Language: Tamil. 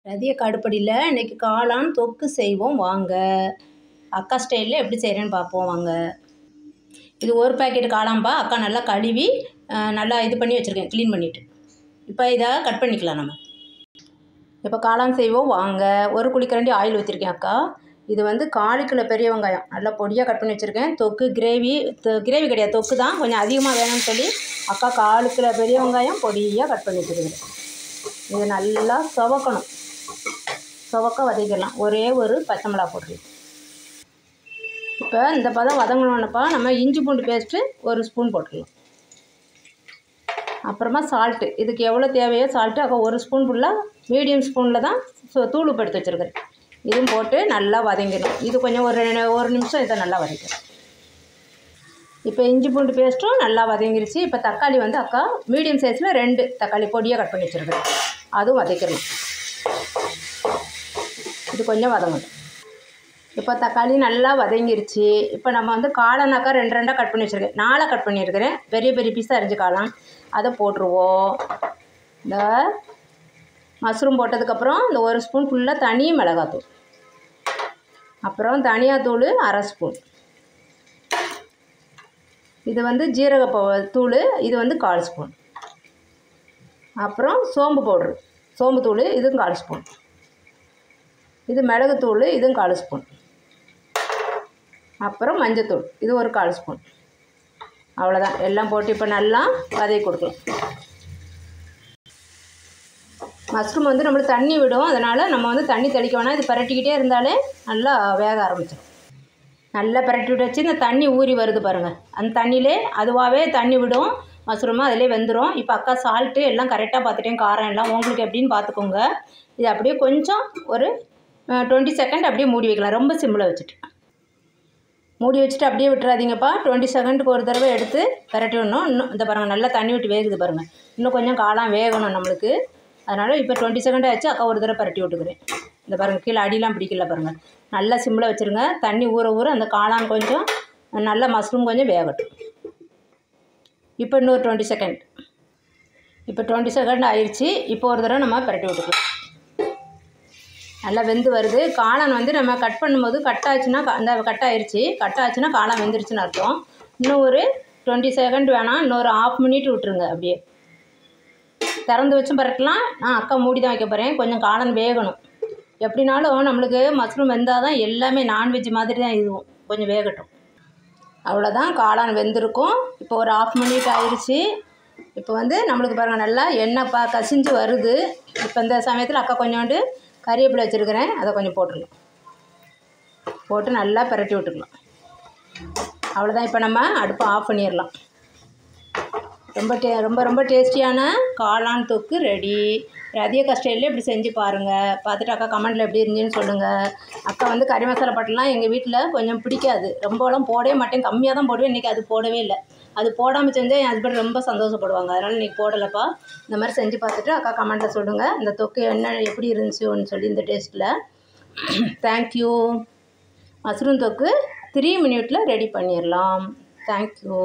ரதிய கடுப்படியில் இன்றைக்கி காளான் தொக்கு செய்வோம் வாங்க. அக்கா ஸ்டைலில் எப்படி செய்கிறேன்னு பார்ப்போம் வாங்க. இது ஒரு பேக்கெட் காளான்பா. அக்கா நல்லா கழுவி நல்லா இது பண்ணி வச்சுருக்கேன், க்ளீன் பண்ணிவிட்டு. இப்போ இதை கட் பண்ணிக்கலாம் நம்ம. இப்போ காளான் செய்வோம் வாங்க. ஒரு குழிக்கரண்டி ஆயில் ஊற்றிருக்கேன் அக்கா. இது வந்து 4 கிலோ பெரிய வெங்காயம் நல்லா பொடியாக கட் பண்ணி வச்சுருக்கேன். தொக்கு கிரேவி கிடையாது, தொக்கு தான். கொஞ்சம் அதிகமாக வேணும்னு சொல்லி அக்கா 4 கிலோ பெரிய வெங்காயம் பொடியாக கட் பண்ணி வச்சுருக்கேன். இது நல்லா துவக்கணும், துவக்க வதக்கிடலாம். ஒரே ஒரு பச்சை மிளகா போட்டுருக்கேன். இப்போ இந்த பதம் வதங்கணுன்னப்பா நம்ம இஞ்சி பூண்டு பேஸ்ட்டு 1 ஸ்பூன் போட்டுக்கலாம். அப்புறமா சால்ட்டு, இதுக்கு எவ்வளோ தேவையோ சால்ட்டு அப்போ 1 ஸ்பூன் ஃபுல்லாக மீடியம் ஸ்பூனில் தான் தூள் உப்பு எடுத்து வச்சுருக்கிறேன். இதுவும் போட்டு நல்லா வதங்கிடும். இது கொஞ்சம் ஒரு நிமிஷம் இதை நல்லா வதக்கிடும். இப்போ இஞ்சி பூண்டு பேஸ்ட்டும் நல்லா வதங்கிருச்சு. இப்போ தக்காளி வந்து அக்கா மீடியம் சைஸில் 2 தக்காளி பொடியாக கட் பண்ணி வச்சுருக்கிறேன். அதுவும் வதக்கிடணும். இது கொஞ்சம் வதங்கணும். இப்போ தக்காளி நல்லா வதங்கிருச்சு. இப்போ நம்ம வந்து காளானாக்கா 2 கட் பண்ணி வச்சுருக்கேன். 4 கட் பண்ணியிருக்கிறேன். பெரிய பெரிய பீஸாக அரிஞ்சு காளான் அதை போட்டுருவோம். இந்த மஷ்ரூம் போட்டதுக்கப்புறம் இந்த 1 ஸ்பூன் ஃபுல்லாக தனி மிளகாத்தூள், அப்புறம் தனியாத்தூள் 1/2 ஸ்பூன், இது வந்து ஜீரக தூள், இது வந்து 1/4 ஸ்பூன், அப்புறம் சோம்பு பவுட்ரு, சோம்பு தூள், இதுவும் 1/4 ஸ்பூன், இது மிளகுத்தூள், இதுவும் 1/4 ஸ்பூன், அப்புறம் மஞ்சத்தூள், இது ஒரு 1/4 ஸ்பூன். அவ்வளோதான். எல்லாம் போட்டு இப்போ நல்லா வதக்கி கொடுக்கலாம். மஷ்ரூம் வந்து நம்மளுக்கு தண்ணி விடும், அதனால் நம்ம வந்து தண்ணி தெளிக்க வேணாம். இது பரட்டிக்கிட்டே இருந்தாலே நல்லா வேக ஆரம்பிச்சிடும். நல்லா பரட்டி விட்டு வச்சு இந்த தண்ணி ஊறி வருது பாருங்கள். அந்த தண்ணியிலே அதுவாகவே தண்ணி விடும், மஷ்ரூமு அதிலே வெந்துடும். இப்போ அக்கா சால்ட்டு எல்லாம் கரெக்டாக பார்த்துட்டேன், காரம் எல்லாம் உங்களுக்கு எப்படின்னு பார்த்துக்கோங்க. இது அப்படியே கொஞ்சம் ஒரு 20 செகண்ட் அப்படியே மூடி வைக்கலாம். ரொம்ப சிம்மில் வச்சுட்டு மூடி வச்சுட்டு அப்படியே விட்டுறாதீங்கப்பா. 20 செகண்டுக்கு ஒரு தடவை எடுத்து பரட்டி விடணும். இன்னும் இந்த பாருங்கள் நல்லா தண்ணி விட்டு வேகுது பாருங்கள். இன்னும் கொஞ்சம் காளான் வேகணும் நம்மளுக்கு. அதனால் இப்போ 20 செகண்ட் ஆச்சு. அக்கா ஒரு தடவை பரட்டி விட்டுக்கிறேன். இந்த பாருங்கள் கீழே அடியெலாம் பிடிக்கல பாருங்கள். நல்லா சிம்மில் வச்சுருங்க. தண்ணி ஊற ஊற அந்த காளான் கொஞ்சம் நல்லா மஷ்ரூம் கொஞ்சம் வேகட்டும். இப்போ இன்னொரு 20 செகண்ட். இப்போ 20 செகண்ட் ஆயிடுச்சு. இப்போ ஒரு தடவை நம்ம பரட்டி விட்டுக்கலாம். நல்லா வெந்து வருது. காளான் வந்து நம்ம கட் பண்ணும்போது கட் ஆச்சுன்னா அந்த கட் ஆயிடுச்சு. கட் ஆச்சுன்னா காளான் வெந்துருச்சுன்னு அர்த்தம். இன்னும் ஒரு 20 செகண்ட் வேணாம், இன்னொரு 1/2 மினிட் விட்டுருங்க. அப்படியே திறந்து வச்சும் பரட்டலாம். நான் அக்கா மூடி தான் வைக்க போகிறேன். கொஞ்சம் காளான் வேகணும். எப்படினாலும் நம்மளுக்கு மஷ்ரூம் வெந்தால் தான் எல்லாமே நான்வெஜ் மாதிரி தான் இதுவும். கொஞ்சம் வேகட்டும். அவ்வளோதான், காளான் வெந்திருக்கும். இப்போ ஒரு 1/2 மினிட் ஆயிடுச்சு. இப்போ வந்து நம்மளுக்கு பாருங்கள் நல்லா எண்ணெய் கசிஞ்சு வருது. இப்போ இந்த சமயத்தில் அக்கா கொஞ்சோண்டு கறிவேப்பிலை வச்சுருக்கிறேன், அதை கொஞ்சம் போட்டுடலாம். போட்டு நல்லா பரட்டி விட்டுக்கலாம். அவ்வளோதான். இப்போ நம்ம அடுப்பை ஆஃப் பண்ணிடலாம். ரொம்ப டேஸ்டியான காளான் தொக்கு ரெடி. ரதிய ஸ்டைலில் இப்படி செஞ்சு பாருங்கள். பார்த்துட்டு அக்கா கமெண்ட்டில் எப்படி இருந்துச்சுன்னு சொல்லுங்கள். அக்கா வந்து கறி மசாலா பட்டெலாம் எங்கள் வீட்டில் கொஞ்சம் பிடிக்காது, ரொம்பலாம் போடவே மாட்டேன், கம்மியாக தான் போடுவேன். இன்றைக்கி அது போடவே இல்லை. அது போடாமல் செஞ்சால் என் ஹஸ்பண்ட் ரொம்ப சந்தோஷப்படுவாங்க. அதனால் இன்றைக்கி போடலைப்பா. இந்த மாதிரி செஞ்சு பார்த்துட்டு அக்கா கமெண்ட்டில் சொல்லுங்கள். இந்த தொக்கு எப்படி இருந்துச்சுன்னு சொல்லி இந்த டேஸ்ட்டில். தேங்க்யூ. மஷ்ரூம் தொக்கு 3 மினிட்டில் ரெடி பண்ணிடலாம். தேங்க்யூ.